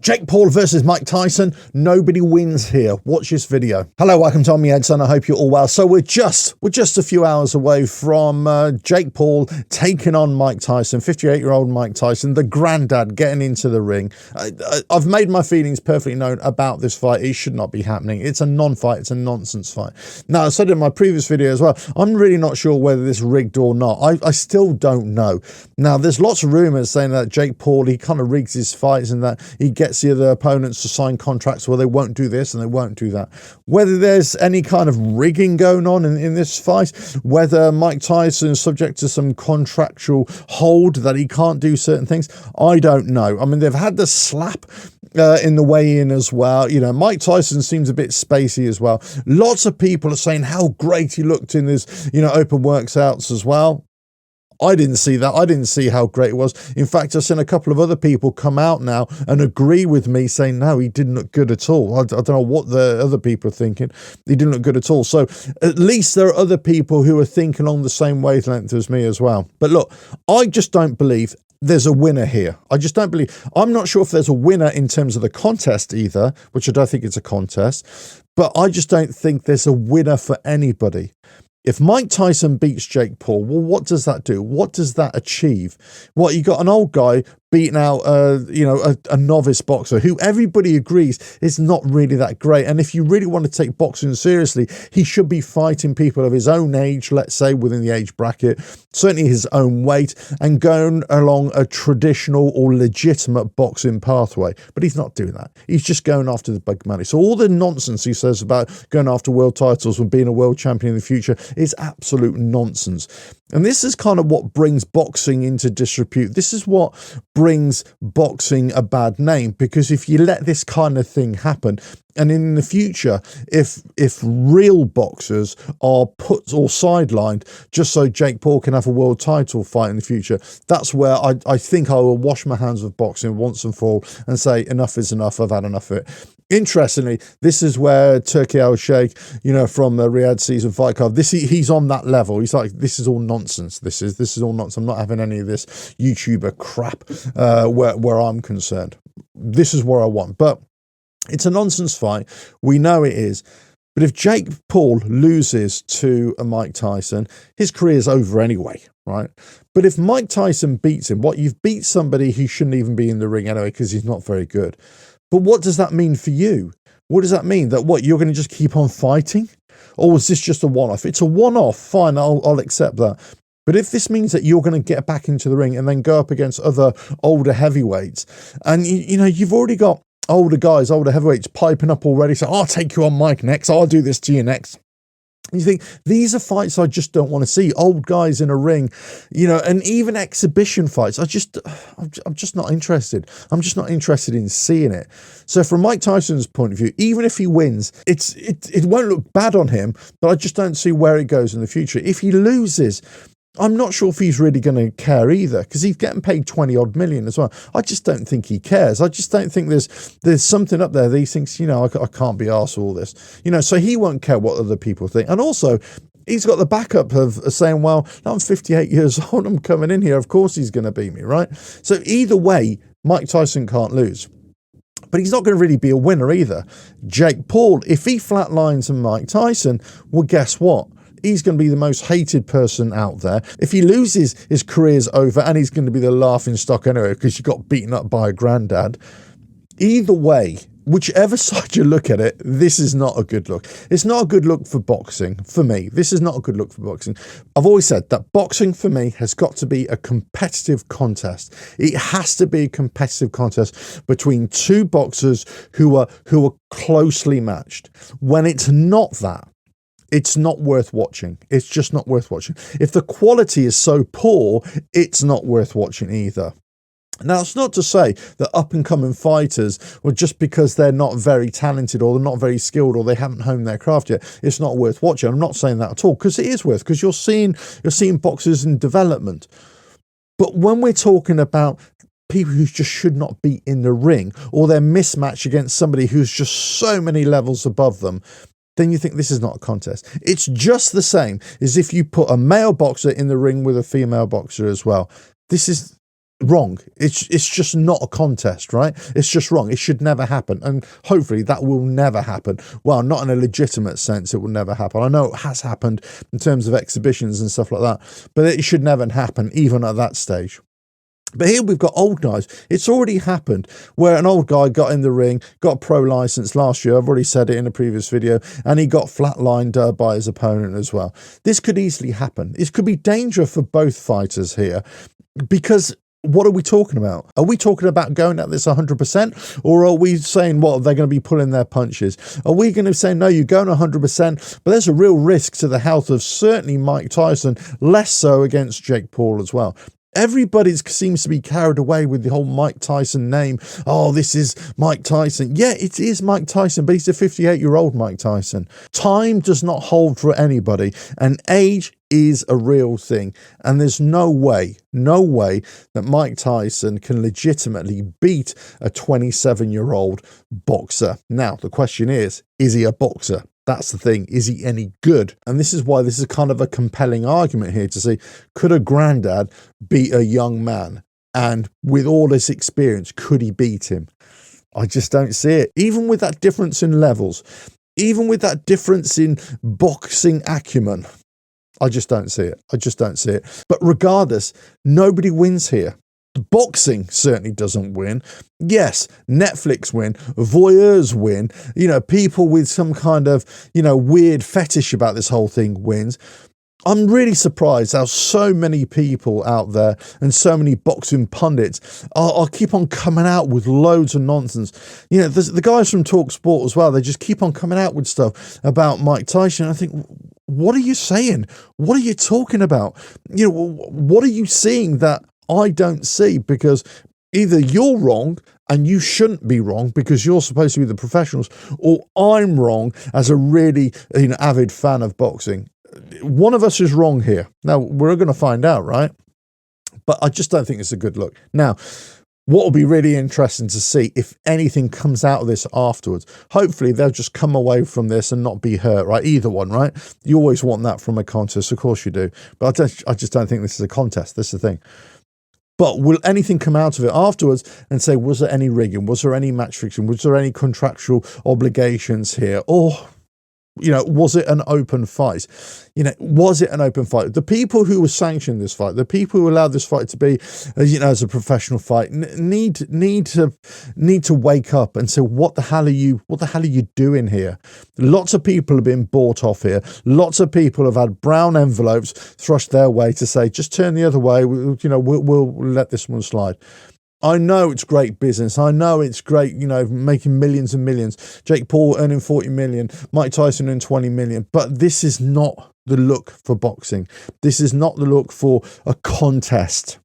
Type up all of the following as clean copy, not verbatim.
Jake Paul versus Mike Tyson. Nobody wins here. Watch this video. Hello, welcome to On Me Edson. I hope you're all well. So we're just a few hours away from Jake Paul taking on Mike Tyson, 58-year-old Mike Tyson, the granddad, getting into the ring. I've made my feelings perfectly known about this fight. It should not be happening. It's a non-fight. It's a nonsense fight. Now, I said in my previous video as well, I'm really not sure whether this is rigged or not. I still don't know. Now, there's lots of rumors saying that Jake Paul, he kind of rigs his fights and that he gets the other opponents to sign contracts where they won't do this and they won't do that. Whether there's any kind of rigging going on in this fight, whether Mike Tyson is subject to some contractual hold that he can't do certain things, I don't know. I mean, they've had the slap in the weigh-in as well. You know, Mike Tyson seems a bit spacey as well. Lots of people are saying how great he looked in his, open workouts as well. I didn't see that. I didn't see how great it was. In fact, I've seen a couple of other people come out now and agree with me saying, no, he didn't look good at all. I don't know what the other people are thinking. He didn't look good at all. So at least there are other people who are thinking on the same wavelength as me as well. But look, I just don't believe there's a winner here. I just don't believe. I'm not sure if there's a winner in terms of the contest either, which I don't think it's a contest. But I just don't think there's a winner for anybody. If Mike Tyson beats Jake Paul, well, what does that do? What does that achieve? What, you got an old guy beating out, a novice boxer who everybody agrees is not really that great. And if you really want to take boxing seriously, he should be fighting people of his own age, let's say within the age bracket, certainly his own weight, and going along a traditional or legitimate boxing pathway. But he's not doing that. He's just going after the big money. So all the nonsense he says about going after world titles and being a world champion in the future is absolute nonsense. And this is kind of what brings boxing into disrepute. This is what brings boxing a bad name, because if you let this kind of thing happen, and in the future, if real boxers are put or sidelined just so Jake Paul can have a world title fight in the future, that's where I think I will wash my hands of boxing once and for all and say enough is enough. I've had enough of it. Interestingly, this is where Turki Al-Sheikh, from the Riyadh Season Fight Card, he's on that level. He's like, this is all nonsense. This is all nonsense. I'm not having any of this YouTuber crap where I'm concerned. This is where I want. But it's a nonsense fight. We know it is. But if Jake Paul loses to a Mike Tyson, his career's over anyway, right? But if Mike Tyson beats him, you've beat somebody who shouldn't even be in the ring anyway because he's not very good. But what does that mean for you? What does that mean? That you're going to just keep on fighting? Or is this just a one-off? It's a one-off, fine, I'll accept that. But if this means that you're going to get back into the ring and then go up against other older heavyweights, and you've already got older guys, older heavyweights piping up already, so I'll take you on Mike next, I'll do this to you next. You think, these are fights I just don't want to see. Old guys in a ring, and even exhibition fights. I'm just not interested. I'm just not interested in seeing it. So from Mike Tyson's point of view, even if he wins, it won't look bad on him, but I just don't see where it goes in the future. If he loses, I'm not sure if he's really going to care either, because he's getting paid 20 odd million as well. I just don't think he cares. I just don't think there's something up there that he thinks, I can't be arsed with all this. So he won't care what other people think. And also, he's got the backup of saying, well, I'm 58 years old, I'm coming in here, of course he's going to beat me, right? So either way, Mike Tyson can't lose. But he's not going to really be a winner either. Jake Paul, if he flatlines Mike Tyson, well, guess what? He's going to be the most hated person out there. If he loses, his career's over and he's going to be the laughing stock anyway because you got beaten up by a granddad. Either way, whichever side you look at it, this is not a good look. It's not a good look for boxing, for me. This is not a good look for boxing. I've always said that boxing, for me, has got to be a competitive contest. It has to be a competitive contest between two boxers who are closely matched. When it's not that, it's not worth watching. It's just not worth watching. If the quality is so poor, it's not worth watching either. Now, it's not to say that up-and-coming fighters, well, just because they're not very talented or they're not very skilled or they haven't honed their craft yet, it's not worth watching. I'm not saying that at all, because it is worth, because you're seeing boxers in development. But when we're talking about people who just should not be in the ring, or they're mismatched against somebody who's just so many levels above them, then you think this is not a contest. It's just the same as if you put a male boxer in the ring with a female boxer as well. This is Wrong. It's just not a contest, right? It's just wrong. It should never happen, and hopefully that will never happen. Well, not in a legitimate sense, it will never happen. I know it has happened in terms of exhibitions and stuff like that, but it should never happen, even at that stage. But here we've got old guys. It's already happened where an old guy got in the ring, got a pro license last year. I've already said it in a previous video, and he got flatlined by his opponent as well. This could easily happen. This could be danger for both fighters here, because what are we talking about? Are we talking about going at this 100%? Or are we saying, what, they're going to be pulling their punches? Are we going to say, no, you're going 100%, but there's a real risk to the health of certainly Mike Tyson, less so against Jake Paul as well. Everybody seems to be carried away with the whole Mike Tyson name. Oh, this is Mike Tyson. Yeah, it is Mike Tyson, but he's a 58-year-old Mike Tyson. Time does not hold for anybody, and age is a real thing. And there's no way that Mike Tyson can legitimately beat a 27-year-old boxer. Now, the question is he a boxer? That's the thing. Is he any good? And this is why this is kind of a compelling argument here to say, could a granddad beat a young man? And with all this experience, could he beat him? I just don't see it. Even with that difference in levels, even with that difference in boxing acumen, I just don't see it. I just don't see it. But regardless, nobody wins here. Boxing certainly doesn't win. Yes, Netflix win, voyeurs win, people with some kind of, weird fetish about this whole thing wins. I'm really surprised how so many people out there and so many boxing pundits are keep on coming out with loads of nonsense. The guys from Talk Sport as well, they just keep on coming out with stuff about Mike Tyson. I think, what are you saying? What are you talking about? What are you seeing that I don't see? Because either you're wrong and you shouldn't be wrong because you're supposed to be the professionals, or I'm wrong as a really avid fan of boxing. One of us is wrong here. Now, we're going to find out, right? But I just don't think it's a good look. Now, what will be really interesting to see if anything comes out of this afterwards. Hopefully, they'll just come away from this and not be hurt, right? Either one, right? You always want that from a contest. Of course you do. But I just don't think this is a contest. This is the thing. But will anything come out of it afterwards and say, was there any rigging? Was there any match fixing? Was there any contractual obligations here? Or, was it an open fight? Was it an open fight? The people who were sanctioning this fight, the people who allowed this fight to be, as a professional fight, need to wake up and say, what the hell are you doing here? Lots of people have been bought off here. Lots of people have had brown envelopes thrust their way to say, just turn the other way. We'll let this one slide. I know it's great business. I know it's great, making millions and millions. Jake Paul earning 40 million, Mike Tyson earning 20 million. But this is not the look for boxing. This is not the look for a contest.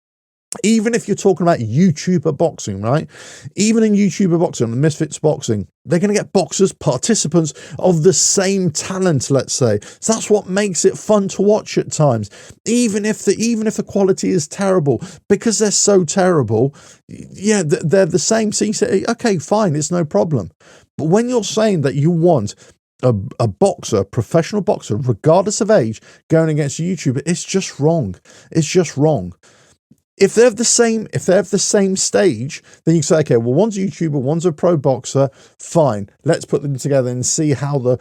Even if you're talking about YouTuber boxing, right? Even in YouTuber boxing, the Misfits boxing, they're going to get boxers, participants of the same talent, let's say. So that's what makes it fun to watch at times. Even if the quality is terrible, because they're so terrible, yeah, they're the same. So you say, okay, fine, it's no problem. But when you're saying that you want a boxer, professional boxer, regardless of age, going against a YouTuber, it's just wrong. It's just wrong. If they have the same stage, then you say, okay, well, one's a YouTuber, one's a pro boxer, fine. Let's put them together and see how the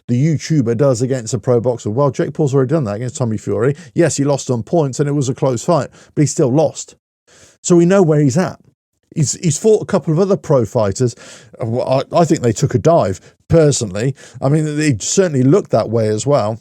YouTuber does against a pro boxer. Well, Jake Paul's already done that against Tommy Fury. Yes, he lost on points and it was a close fight, but he still lost. So we know where he's at. He's fought a couple of other pro fighters. I think they took a dive, personally. I mean, they certainly looked that way as well.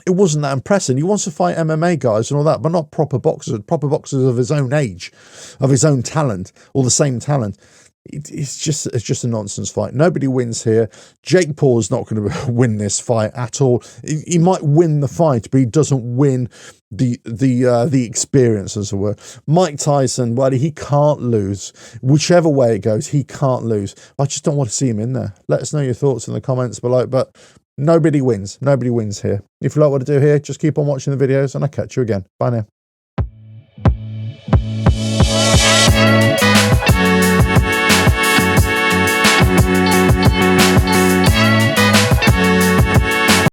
It wasn't that impressive. He wants to fight MMA guys and all that, but not proper boxers of his own age, of his own talent, or the same talent. It's just a nonsense fight. Nobody wins here. Jake Paul is not going to win this fight at all. He might win the fight, but he doesn't win the experience, as it were. Mike Tyson, well, he can't lose. Whichever way it goes, he can't lose. I just don't want to see him in there. Let us know your thoughts in the comments below. But nobody wins. Nobody wins here. If you like what I do here, just keep on watching the videos and I'll catch you again. Bye now.